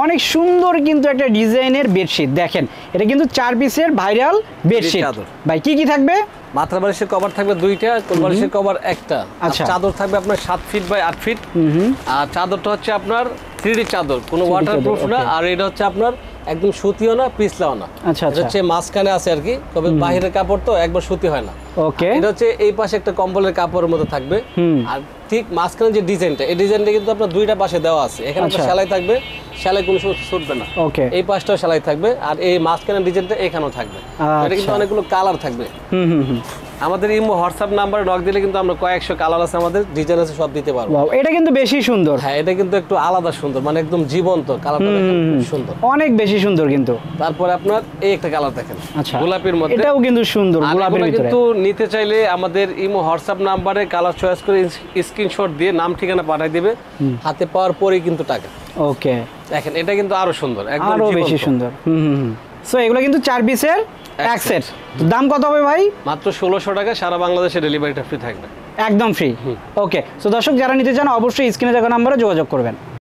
অনেক সুন্দর কিন্তু একটা ডিজাইনের বেডশিট দেখেন, এটা কিন্তু 4 পিসের ভাইরাল বেডশিট। ভাই কি কি থাকবে? মাথা বালিশের কভার থাকবে 2টা, কোল বালিশের কভার 1টা। আচ্ছা, চাদর থাকবে আপনার 7 ফিট বাই 8 ফিট। আর চাদরটা হচ্ছে আপনার 3D চাদর, কোনো ওয়াটারপ্রুফ না। আর এটা হচ্ছে আপনার একদম সুতিও না, পিছলাও না। আচ্ছা, এটা হচ্ছে মাঝখানে আছে আর কি, তবে বাহিরের কাপড় তো একবার সুতি হয় না। ওকে, এটা হচ্ছে এই পাশে একটা কম্বলের কাপড়ের মতো থাকবে। আর ঠিক মাঝখানে যে ডিজাইনটা, এই ডিজাইনটা কিন্তু আপনার 2টা পাশে দেওয়া আছে। এখানে একটা সেলাই থাকবে, সেলাই কোনো ছুটবে না। ওকে, এই পাশটাও সেলাই থাকবে, আর এই মাঝখানের ডিজাইনটা এখানেও থাকবে। এটা কিন্তু অনেকগুলো কালার থাকবে। আমাদের ইমো হোয়াটসঅ্যাপ নাম্বারে নক দিলে কিন্তু আমরা কয়েকশো কালার আছে, আমাদের ডিজাইন আছে, সব দিতে পারবো। এটা কিন্তু বেশি সুন্দর। হ্যাঁ, এটা কিন্তু একটু আলাদা সুন্দর, মানে একদম জীবন্ত কালারটা দেখেন, খুব সুন্দর, অনেক বেশি সুন্দর কিন্তু। তারপরে আপনার এই একটা কালার দেখেন, আচ্ছা, গোলাপির মধ্যে, এটাও কিন্তু সুন্দর গোলাপির ভিতরে। কিন্তু নিতে চাইলে আমাদের ইমো হোয়াটসঅ্যাপ নাম্বারে কালার চয়েস করে স্ক্রিনশট দিয়ে নাম ঠিকানা পাঠিয়ে দিবে, হাতে পাওয়ার পরেই কিন্তু টাকা। ওকে, দেখেন এটা কিন্তু আরো সুন্দর, একদম আরো বেশি সুন্দর। সো এগুলো কিন্তু 4 পিসের এক সেট। দাম কত হবে ভাই? মাত্র 1600 টাকা, সারা বাংলাদেশে ডেলিভারিটা ফ্রি থাকবে, একদম ফ্রি। ওকে, সো দর্শক যারা নিতে চান অবশ্যই স্ক্রিনে দেওয়া নম্বরে যোগাযোগ করবেন।